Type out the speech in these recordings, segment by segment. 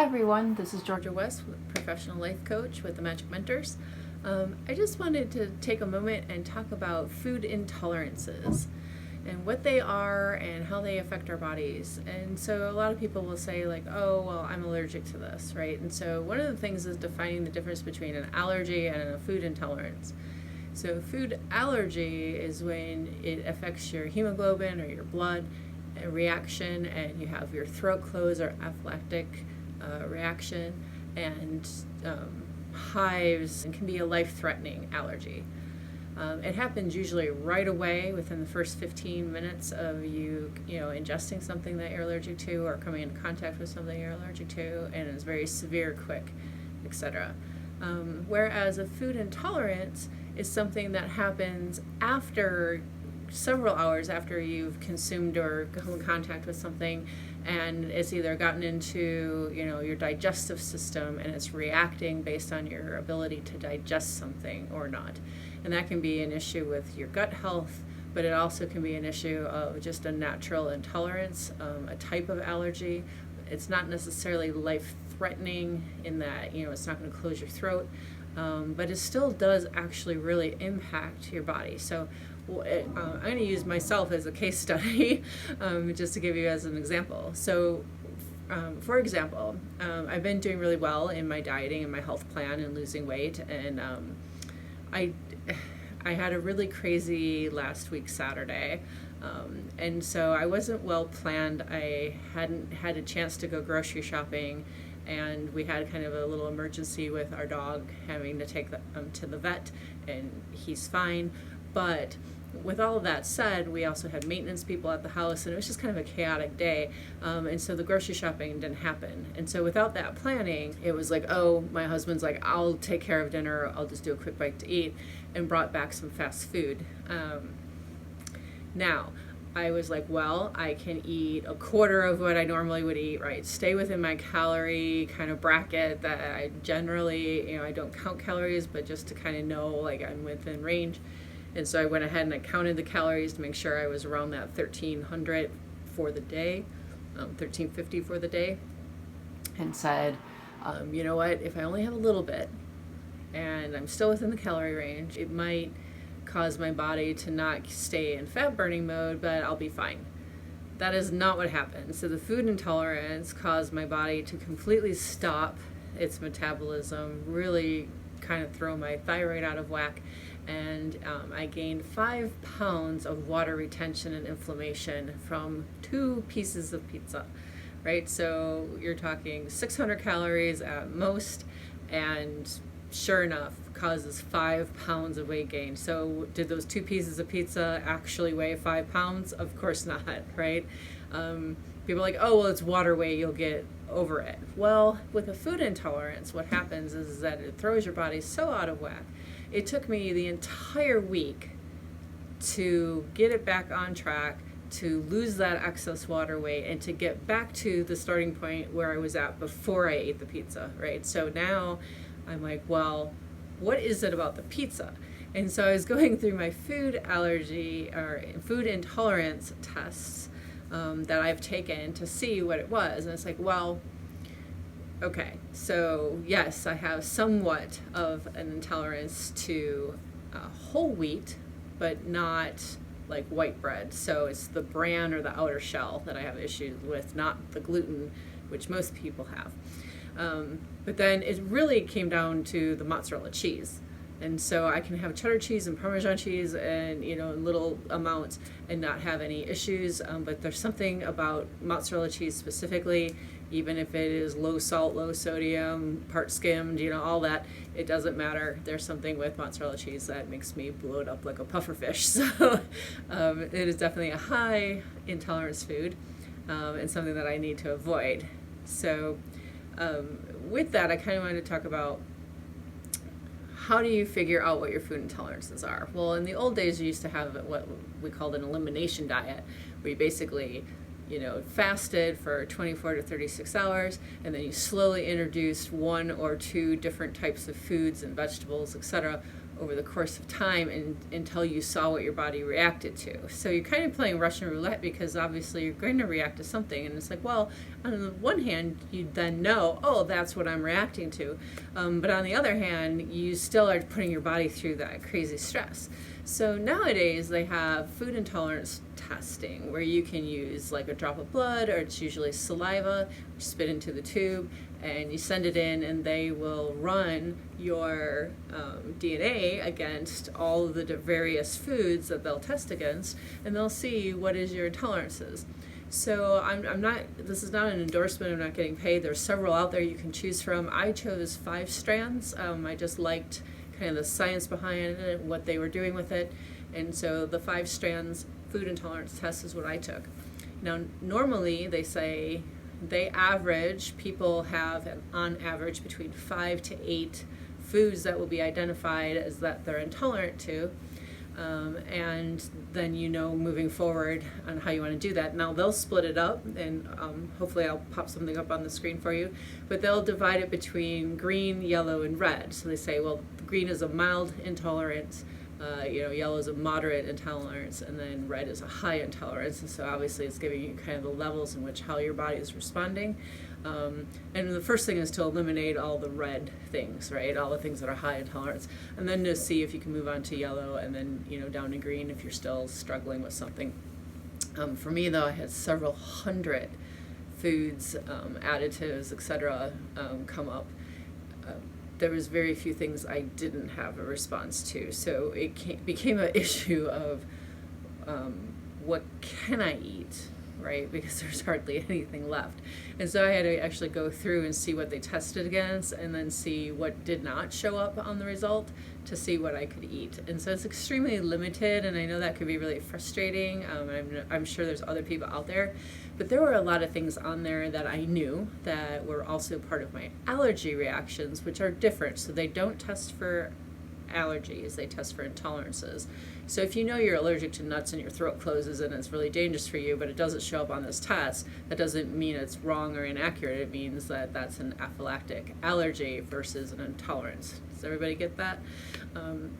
Hi everyone, this is Georgia West, professional life coach with the Magic Mentors. I just wanted to take a moment and talk about food intolerances and what they are and how they affect our bodies. And so a lot of people will say like, oh, well, I'm allergic to this, right? And so one of the things is defining the difference between an allergy and a food intolerance. So food allergy is when it affects your hemoglobin or your blood reaction, and you have your throat close or anaphylactic reaction, and hives, and can be a life-threatening allergy. It happens usually right away within the first 15 minutes of you ingesting something that you're allergic to or coming into contact with something you're allergic to, and it's very severe, quick, etc. Whereas a food intolerance is something that happens after several hours after you've consumed or come in contact with something, and it's either gotten into your digestive system and it's reacting based on your ability to digest something or not. And that can be an issue with your gut health, but it also can be an issue of just a natural intolerance, a type of allergy. It's not necessarily life-threatening in that it's not going to close your throat, but it still does actually really impact your body. So I'm going to use myself as a case study, just to give you as an example. So, for example, I've been doing really well in my dieting and my health plan and losing weight, and I had a really crazy last week Saturday, and so I wasn't well planned. I hadn't had a chance to go grocery shopping, and we had kind of a little emergency with our dog having to take to the vet, and he's fine. But with all of that said, we also had maintenance people at the house, and it was just kind of a chaotic day. And so the grocery shopping didn't happen. And so without that planning, it was like, oh, my husband's like, I'll take care of dinner. I'll just do a quick bite to eat, and brought back some fast food. Now, I was like, well, I can eat a quarter of what I normally would eat, right? Stay within my calorie kind of bracket that I generally, I don't count calories, but just to kind of know like I'm within range. And so I went ahead and I counted the calories to make sure I was around that 1,300 for the day, 1,350 for the day, and said, you know what, if I only have a little bit and I'm still within the calorie range, it might cause my body to not stay in fat burning mode, but I'll be fine. That is not what happened. So the food intolerance caused my body to completely stop its metabolism, really kind of throw my thyroid out of whack, and I gained 5 pounds of water retention and inflammation from 2 pieces of pizza, right? So you're talking 600 calories at most, and sure enough, causes 5 pounds of weight gain. So did those 2 pieces of pizza actually weigh 5 pounds? Of course not, right? People are like, oh, well, it's water weight, you'll get over it. Well, with a food intolerance, what happens is that it throws your body so out of whack. It took me the entire week to get it back on track, to lose that excess water weight, and to get back to the starting point where I was at before I ate the pizza, right? So now I'm like, well, what is it about the pizza? And so I was going through my food allergy or food intolerance tests that I've taken to see what it was. And it's like, well, okay, so yes, I have somewhat of an intolerance to whole wheat, but not like white bread. So it's the bran or the outer shell that I have issues with, not the gluten, which most people have. But then it really came down to the mozzarella cheese. And so I can have cheddar cheese and Parmesan cheese and, in little amounts and not have any issues. But there's something about mozzarella cheese specifically, even if it is low salt, low sodium, part skimmed, all that, it doesn't matter. There's something with mozzarella cheese that makes me bloat up like a pufferfish. So it is definitely a high intolerance food, and something that I need to avoid. So with that, I kind of wanted to talk about how do you figure out what your food intolerances are? Well, in the old days, you used to have what we called an elimination diet, where you basically, fasted for 24 to 36 hours, and then you slowly introduced 1 or 2 different types of foods and vegetables, etc., over the course of time until you saw what your body reacted to. So you're kind of playing Russian roulette, because obviously you're going to react to something, and it's like, well, on the one hand, you then know, oh, that's what I'm reacting to. But on the other hand, you still are putting your body through that crazy stress. So nowadays they have food intolerance testing, where you can use like a drop of blood, or it's usually saliva, you spit into the tube, and you send it in, and they will run your DNA against all of the various foods that they'll test against, and they'll see what is your intolerances. So I'm not, this is not an endorsement, I'm not getting paid. There's several out there you can choose from. I chose 5 strands. I just liked kind of the science behind it, what they were doing with it. And so the 5 strands food intolerance test is what I took. Now, normally they say people have on average between 5 to 8 foods that will be identified as that they're intolerant to. And then moving forward on how you want to do that. Now they'll split it up, and hopefully I'll pop something up on the screen for you, but they'll divide it between green, yellow, and red. So they say, well, green is a mild intolerance, yellow is a moderate intolerance, and then red is a high intolerance. And so obviously it's giving you kind of the levels in which how your body is responding. And the first thing is to eliminate all the red things, right? All the things that are high intolerance, and then to see if you can move on to yellow, and then down to green if you're still struggling with something. For me though, I had several hundred foods, additives, etc. Come up. There was very few things I didn't have a response to, so it became an issue of what can I eat, right? Because there's hardly anything left. And so I had to actually go through and see what they tested against, and then see what did not show up on the result to see what I could eat. And so it's extremely limited, and I know that could be really frustrating. I'm sure there's other people out there, but there were a lot of things on there that I knew that were also part of my allergy reactions, which are different. So they don't test for allergies, they test for intolerances. So if you know you're allergic to nuts and your throat closes and it's really dangerous for you, but it doesn't show up on this test, that doesn't mean it's wrong or inaccurate. It means that that's an anaphylactic allergy versus an intolerance. Does everybody get that?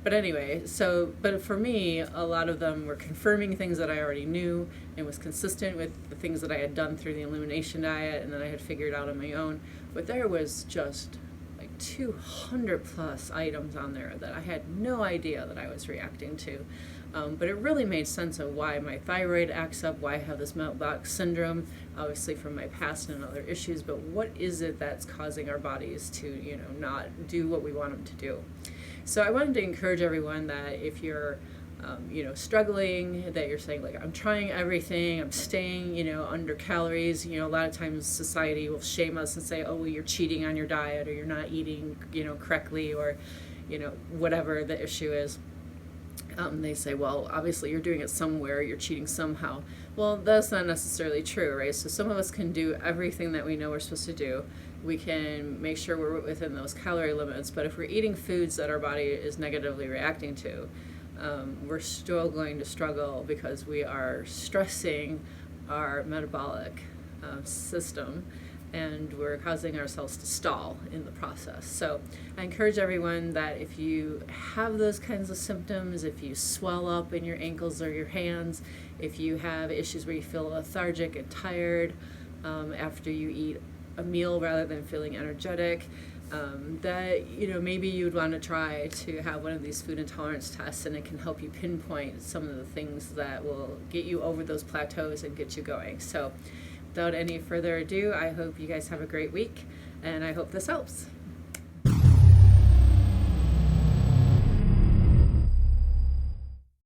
But anyway, but for me, a lot of them were confirming things that I already knew and was consistent with the things that I had done through the elimination diet and that I had figured out on my own. But there was just 200 plus items on there that I had no idea that I was reacting to. But it really made sense of why my thyroid acts up, why I have this metabolic syndrome, obviously from my past and other issues, but what is it that's causing our bodies to, not do what we want them to do? So I wanted to encourage everyone that if you're struggling, that you're saying I'm trying everything, I'm staying, under calories. A lot of times society will shame us and say, oh, well, you're cheating on your diet, or you're not eating, correctly, or, whatever the issue is. They say, well, obviously you're doing it somewhere, you're cheating somehow. Well, that's not necessarily true, right? So some of us can do everything that we know we're supposed to do. We can make sure we're within those calorie limits, but if we're eating foods that our body is negatively reacting to, we're still going to struggle because we are stressing our metabolic system, and we're causing ourselves to stall in the process. So I encourage everyone that if you have those kinds of symptoms, if you swell up in your ankles or your hands, if you have issues where you feel lethargic and tired after you eat a meal rather than feeling energetic, that maybe you'd want to try to have one of these food intolerance tests, and it can help you pinpoint some of the things that will get you over those plateaus and get you going. So without any further ado, I hope you guys have a great week, and I hope this helps.